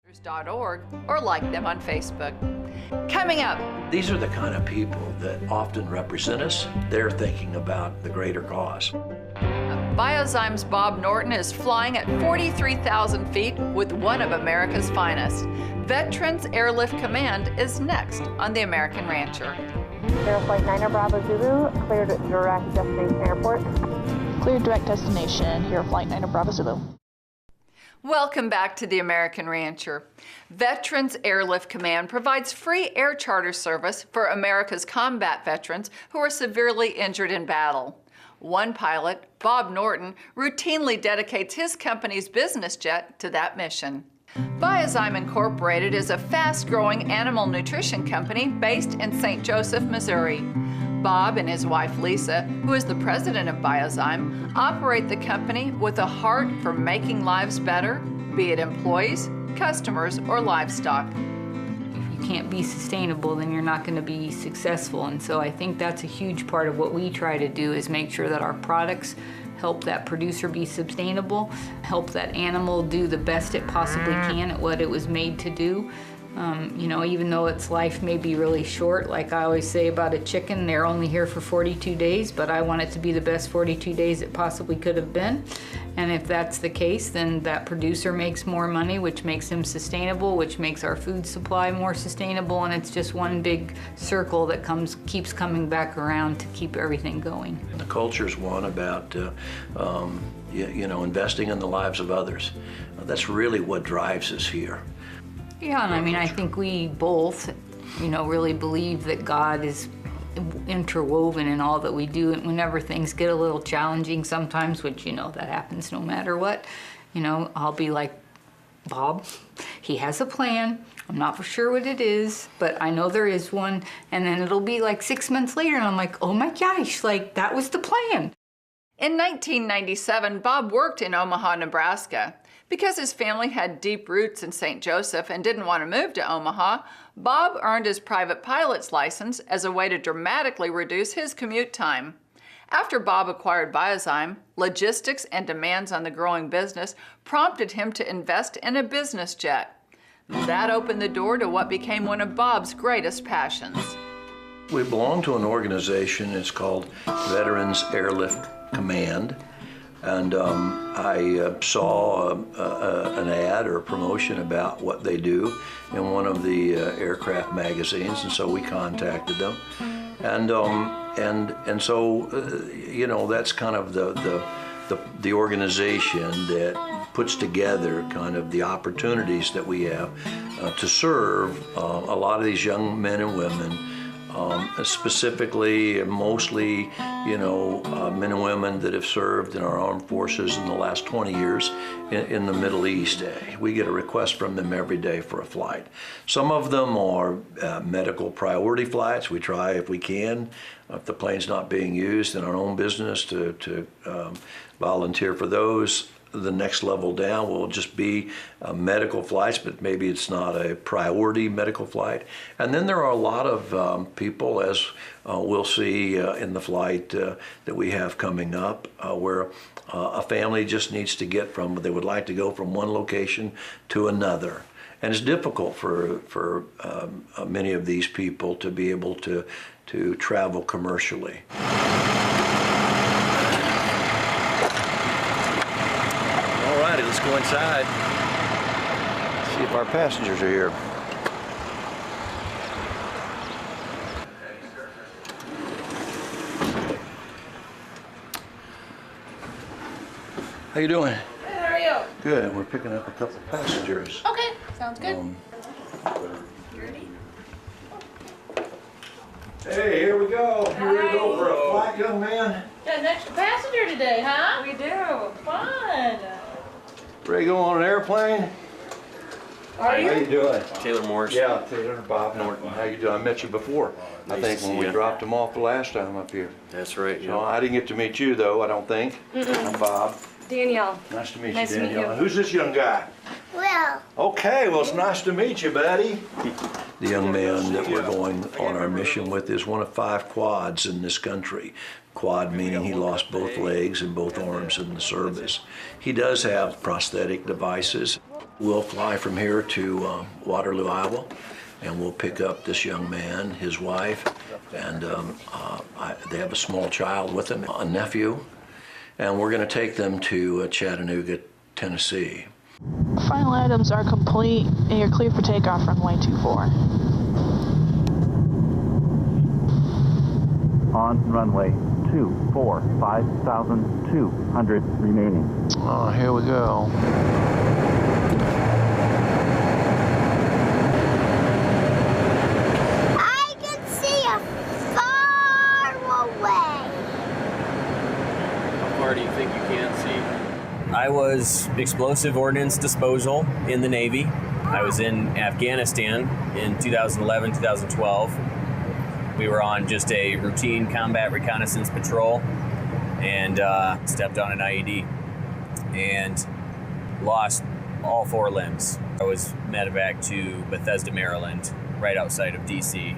.org or like them on Facebook. Coming up. These are the kind of people that often represent us. They're thinking about the greater cause. Biozyme's Bob Norton is flying at 43,000 feet with one of America's finest. Veterans Airlift Command is next on The American Rancher. Air Flight 9 Bravo Zulu, cleared at direct destination airport. Cleared direct destination, here Flight 9 Bravo Zulu. Welcome back to The American Rancher. Veterans Airlift Command provides free air charter service for America's combat veterans who are severely injured in battle. One pilot, Bob Norton, routinely dedicates his company's business jet to that mission. Biozyme Incorporated is a fast-growing animal nutrition company based in St. Joseph, Missouri. Bob and his wife Lisa, who is the president of Biozyme, operate the company with a heart for making lives better, be it employees, customers, or livestock. If you can't be sustainable, then you're not going to be successful. And so I think that's a huge part of what we try to do is make sure that our products help that producer be sustainable, help that animal do the best it possibly can at what it was made to do. You know, even though its life may be really short, like I always say about a chicken, they're only here for 42 days, but I want it to be the best 42 days it possibly could have been. And if that's the case, then that producer makes more money, which makes him sustainable, which makes our food supply more sustainable, and it's just one big circle that keeps coming back around to keep everything going. The culture's one about investing in the lives of others. That's really what drives us here. Yeah, and I mean, I think we both, really believe that God is interwoven in all that we do, and whenever things get a little challenging sometimes, which, that happens no matter what, I'll be like, Bob, he has a plan. I'm not for sure what it is, but I know there is one, and then it'll be like 6 months later, and I'm like, oh my gosh, like, that was the plan. In 1997, Bob worked in Omaha, Nebraska. Because his family had deep roots in St. Joseph and didn't want to move to Omaha, Bob earned his private pilot's license as a way to dramatically reduce his commute time. After Bob acquired Biozyme, logistics and demands on the growing business prompted him to invest in a business jet. That opened the door to what became one of Bob's greatest passions. We belong to an organization, it's called Veterans Airlift Command. And I saw an ad or a promotion about what they do in one of the aircraft magazines, and so we contacted them. And so that's kind of the organization that puts together kind of the opportunities that we have to serve a lot of these young men and women. Specifically, mostly, men and women that have served in our armed forces in the last 20 years in the Middle East. We get a request from them every day for a flight. Some of them are medical priority flights. We try, if we can, if the plane's not being used in our own business, to volunteer for those. The next level down will just be medical flights, but maybe it's not a priority medical flight. And then there are a lot of people, as we'll see in the flight that we have coming up, where a family just needs to they would like to go from one location to another. And it's difficult for many of these people to be able to travel commercially. Let's go inside, see if our passengers are here. How you doing? Good, how are you? Good, we're picking up a couple of passengers. Okay, sounds good. You ready? Hey, here we go. You ready to go for a flight, young man? Got an extra passenger today, huh? We do. Fun. Ready to go on an airplane? Are you? How you doing? Taylor Morris. Yeah, Taylor, Bob Norton. How you doing? I met you before. Nice I think to when see we you. dropped him off the last time up here. That's right, So I didn't get to meet you though, I don't think. I'm Bob. Danielle. Nice to meet Nice you, to meet Danielle. you. And who's this young guy? Will. Okay, well, it's nice to meet you, buddy. The young man that we're going on our mission with is one of 5 quads in this country. Quad meaning he lost both legs and both arms in the service. He does have prosthetic devices. We'll fly from here to Waterloo, Iowa, and we'll pick up this young man, his wife, and they have a small child with them, a nephew, and we're going to take them to Chattanooga, Tennessee. Final items are complete, and you're clear for takeoff runway 24. On runway 24, 5,200 remaining. Oh, here we go. I can see a far away. How far do you think you can see? I was explosive ordnance disposal in the Navy. I was in Afghanistan in 2011, 2012. We were on just a routine combat reconnaissance patrol and stepped on an IED and lost all 4 limbs. I was medevac to Bethesda, Maryland, right outside of DC,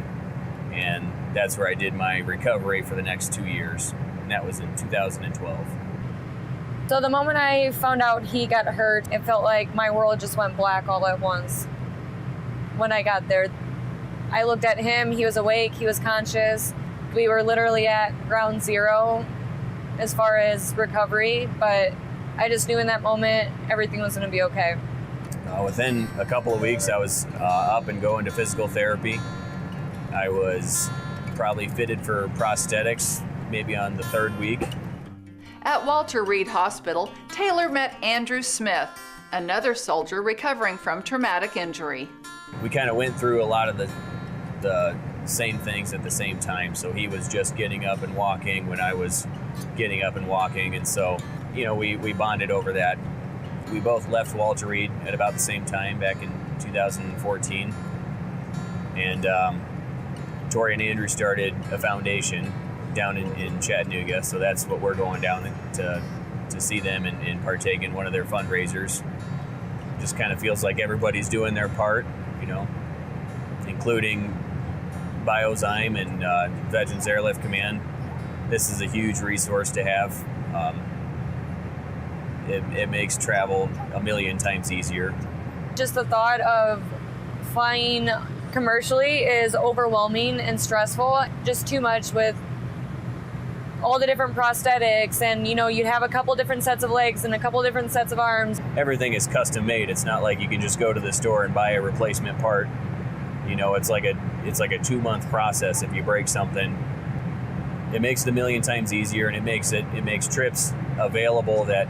and that's where I did my recovery for the next 2 years, and that was in 2012. So the moment I found out he got hurt, it felt like my world just went black all at once. When I got there, I looked at him, he was awake, he was conscious. We were literally at ground zero as far as recovery, but I just knew in that moment everything was going to be okay. Within a couple of weeks, I was up and going to physical therapy. I was probably fitted for prosthetics maybe on the 3rd week. At Walter Reed Hospital, Taylor met Andrew Smith, another soldier recovering from traumatic injury. We kind of went through a lot of the same things at the same time. So he was just getting up and walking when I was getting up and walking. And so, you know, we bonded over that. We both left Walter Reed at about the same time back in 2014. And Tori and Andrew started a foundation down in Chattanooga. So that's what we're going down to see them and partake in one of their fundraisers. Just kind of feels like everybody's doing their part, you know, including Biozyme and Veterans Airlift Command. This is a huge resource to have. It makes travel a million times easier. Just the thought of flying commercially is overwhelming and stressful. Just too much with all the different prosthetics, and you know, you'd have a couple different sets of legs and a couple different sets of arms. Everything is custom made. It's not like you can just go to the store and buy a replacement part. You know, it's like a 2-month process. If you break something, it makes it a million times easier, and it makes trips available that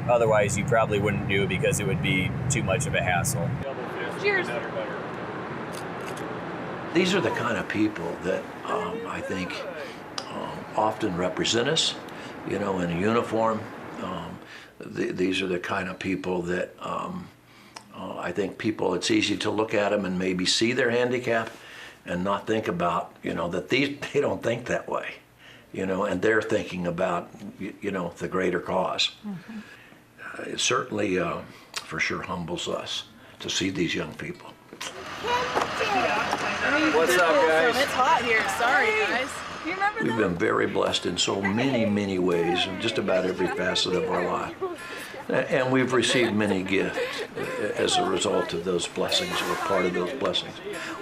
otherwise you probably wouldn't do because it would be too much of a hassle. Cheers. These are the kind of people that I think often represent us, you know, in a uniform. These are the kind of people that I think it's easy to look at them and maybe see their handicap and not think about, you know, that they don't think that way, you know, and they're thinking about, you know, the greater cause. Mm-hmm. It certainly, for sure, humbles us to see these young people. What's up, guys? It's hot here. Sorry, guys. You remember We've been very blessed in so many ways, in just about every facet of our life. And we've received many gifts as a result of those blessings, or part of those blessings.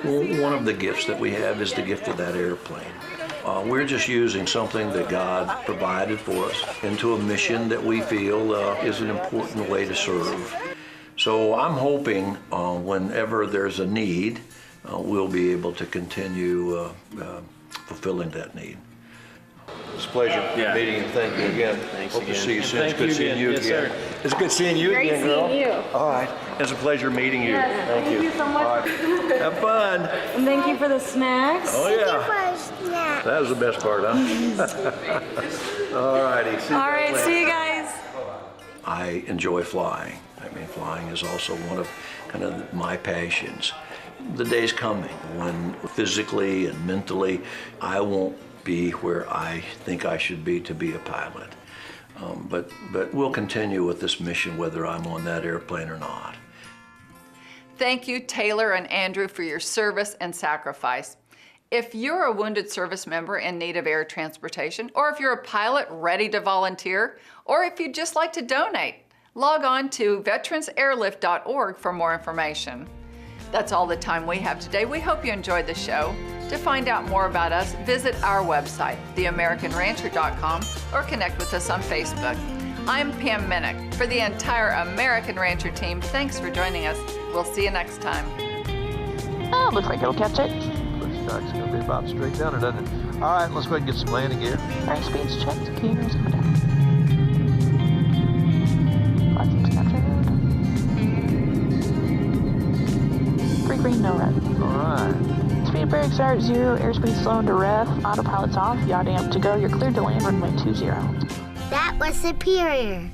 One of the gifts that we have is the gift of that airplane. We're just using something that God provided for us into a mission that we feel is an important way to serve. So I'm hoping whenever there's a need, we'll be able to continue fulfilling that need. It's a pleasure meeting you. Thank you again. Thanks Hope again. to see you soon. It's good seeing you again. Yes, sir. It's good seeing you again, girl. Great seeing you. All right. It's a pleasure meeting you. Yes, thank you so much. All right. Have fun. And thank you for the snacks. Oh, yeah. Snack. That was the best part, huh? All righty. All right, see you guys. I enjoy flying. I mean, flying is also one of kind of my passions. The day's coming when physically and mentally I won't be where I think I should be to be a pilot. But we'll continue with this mission whether I'm on that airplane or not. Thank you, Taylor and Andrew, for your service and sacrifice. If you're a wounded service member in need of air transportation, or if you're a pilot ready to volunteer, or if you'd just like to donate, Log on to veteransairlift.org for more information. That's all the time we have today. We hope you enjoyed the show. To find out more about us, visit our website, theamericanrancher.com, or connect with us on Facebook. I'm Pam Minick. For the entire American Rancher team, thanks for joining us. We'll see you next time. Oh, looks like it'll catch it. Looks like it's going to be about straight down, doesn't it? All right, let's go ahead and get some landing gear. Alright, speed's checked. Cameras coming down. Flat captured. 3 green, no red. All right. Speed brakes are at 0, airspeed slowing to ref, autopilot's off, yaw damp to go, you're cleared to land runway 20. That was superior.